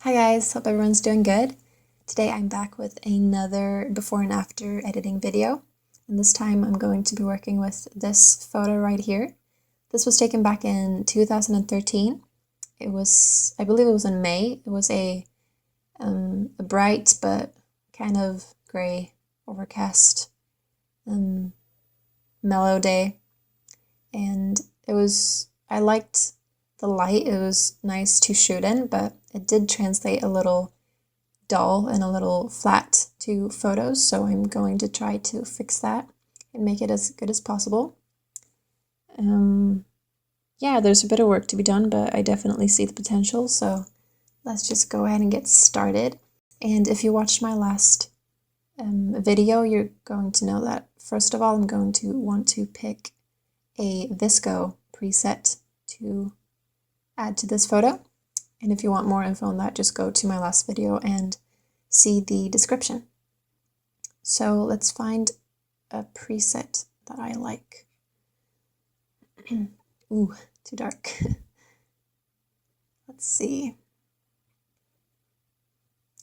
Hi guys, hope everyone's doing good. Today I'm back with another before and after editing video, and this time I'm going to be working with this photo right here. This was taken back in 2013. I believe it was in May. It was a bright but kind of gray, overcast, mellow day, and I liked the light. It was nice to shoot in, but it did translate a little dull and a little flat to photos, so I'm going to try to fix that and make it as good as possible. Yeah, there's a bit of work to be done, but I definitely see the potential, so let's just go ahead and get started. And if you watched my last video, you're going to know that first of all, I'm going to want to pick a Visco preset to add to this photo. And if you want more info on that, just go to my last video and see the description. So let's find a preset that I like. Ooh, too dark. Let's see.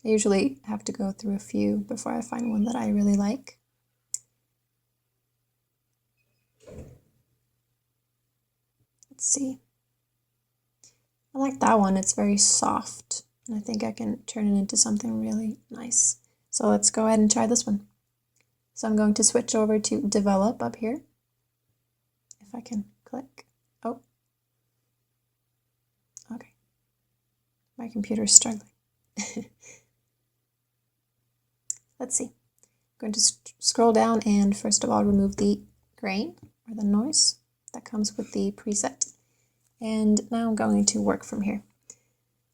I usually have to go through a few before I find one that I really like. Let's see. I like that one. It's very soft, and I think I can turn it into something really nice. So let's go ahead and try this one. So I'm going to switch over to develop up here. If I can click. Oh. Okay. My computer's struggling. Let's see. I'm going to scroll down and first of all remove the grain or the noise that comes with the preset. And now I'm going to work from here.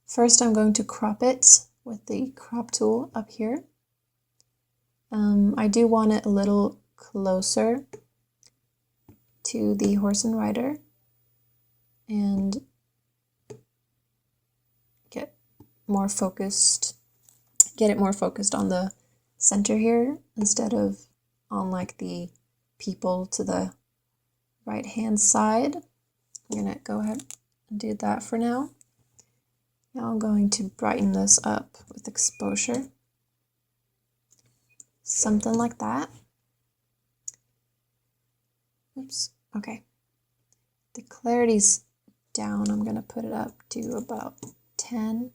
First, I'm going to crop it with the crop tool up here. I do want it a little closer to the horse and rider and get it more focused on the center here instead of on like the people to the right hand side. I'm gonna go ahead and do that for now. Now I'm going to brighten this up with exposure. Something like that. Oops, okay. The clarity's down. I'm gonna put it up to about 10.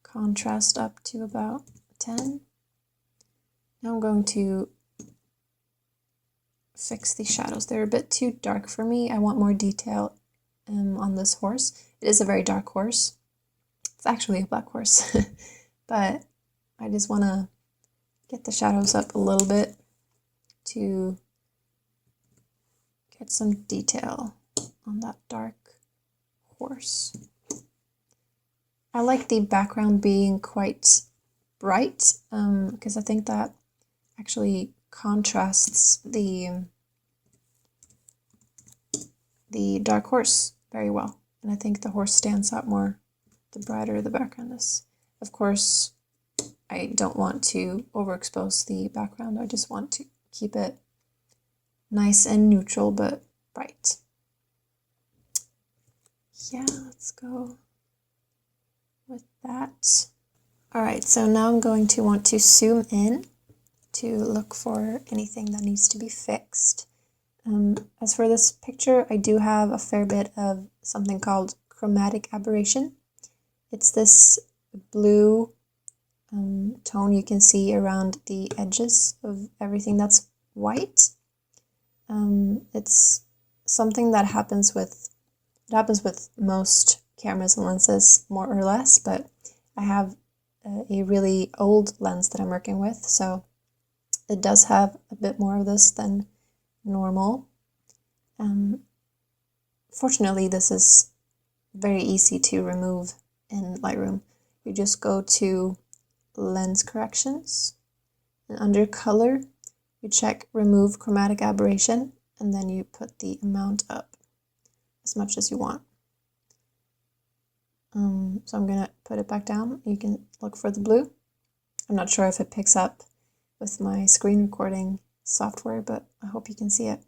Contrast up to about 10. Now I'm going to fix the shadows. They're a bit too dark for me. I want more detail on this horse. It is a very dark horse. It's actually a black horse, but I just want to get the shadows up a little bit to get some detail on that dark horse. I like the background being quite bright because I think that actually contrasts the dark horse very well, and I think the horse stands out more the brighter the background is. Of course, I don't want to overexpose the background. I just want to keep it nice and neutral but bright. Yeah, let's go with that. Alright, so now I'm going to want to zoom in to look for anything that needs to be fixed. As for this picture, I do have a fair bit of something called chromatic aberration. It's this blue tone you can see around the edges of everything that's white. It's something that happens with most cameras and lenses more or less, but I have a really old lens that I'm working with, so it does have a bit more of this than normal. Fortunately, this is very easy to remove in Lightroom. You just go to lens corrections, and under color you check remove chromatic aberration, and then you put the amount up as much as you want. So I'm gonna put it back down. You can look for the blue. I'm not sure if it picks up with my screen recording software, but I hope you can see it.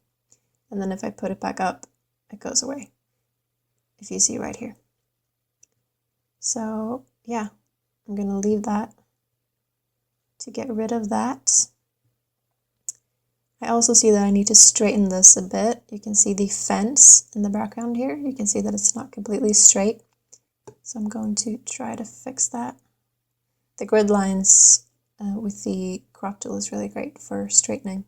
And then if I put it back up, it goes away, if you see right here. So yeah, I'm gonna leave that to get rid of that. I also see that I need to straighten this a bit. You can see the fence in the background here. You can see that it's not completely straight. So I'm going to try to fix that. The grid lines with the crop tool is really great for straightening.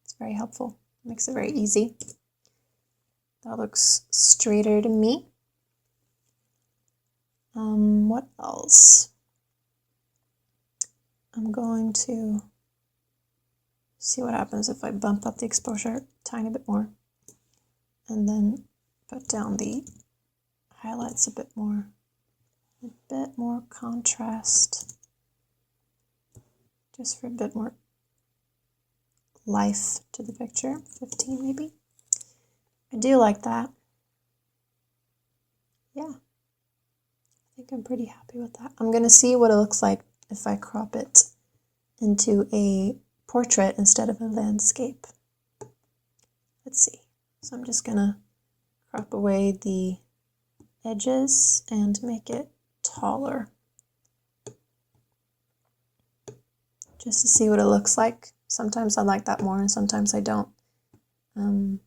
It's very helpful. It makes it very easy. That looks straighter to me. What else? I'm going to see what happens if I bump up the exposure a tiny bit more and then put down the highlights a bit more contrast, just for a bit more life to the picture. 15 maybe. I do like that. Yeah, I think I'm pretty happy with that. I'm gonna see what it looks like if I crop it into a portrait instead of a landscape. Let's see. So I'm just gonna crop away the edges and make it taller, just to see what it looks like. Sometimes I like that more and sometimes I don't. I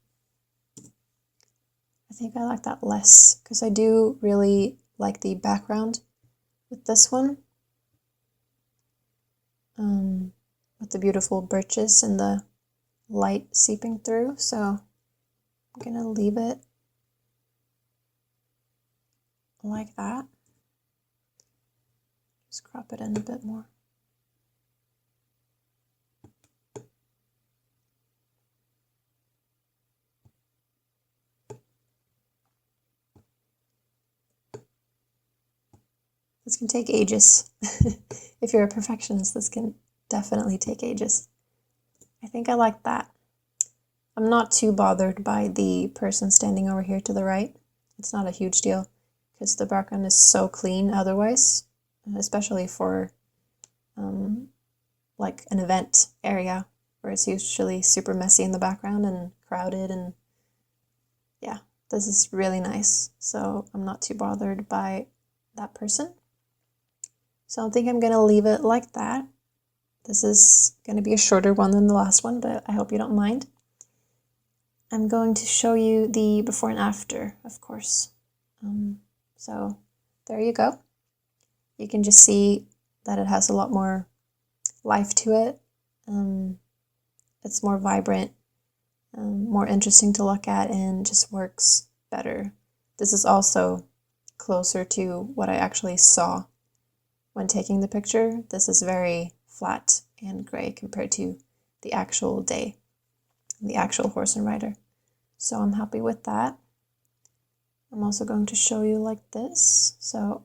think I like that less because I do really like the background with this one, with the beautiful birches and the light seeping through. So I'm gonna leave it like that. Just crop it in a bit more. This can take ages. If you're a perfectionist, this can definitely take ages. I think I like that. I'm not too bothered by the person standing over here to the right. It's not a huge deal because the background is so clean otherwise, especially for like an event area where it's usually super messy in the background and crowded, and yeah, this is really nice. So I'm not too bothered by that person. So I think I'm gonna leave it like that. This is gonna be a shorter one than the last one, but I hope you don't mind. I'm going to show you the before and after, of course. So there you go. You can just see that it has a lot more life to it. It's more vibrant, more interesting to look at, and just works better. This is also closer to what I actually saw when taking the picture. This is very flat and gray compared to the actual day, the actual horse and rider. So I'm happy with that. I'm also going to show you like this. So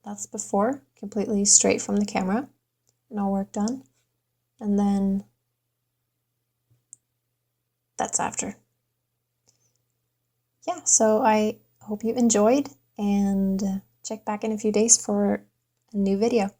that's before, completely straight from the camera, no work done. And then that's after. Yeah, so I hope you enjoyed, and check back in a few days for a new video.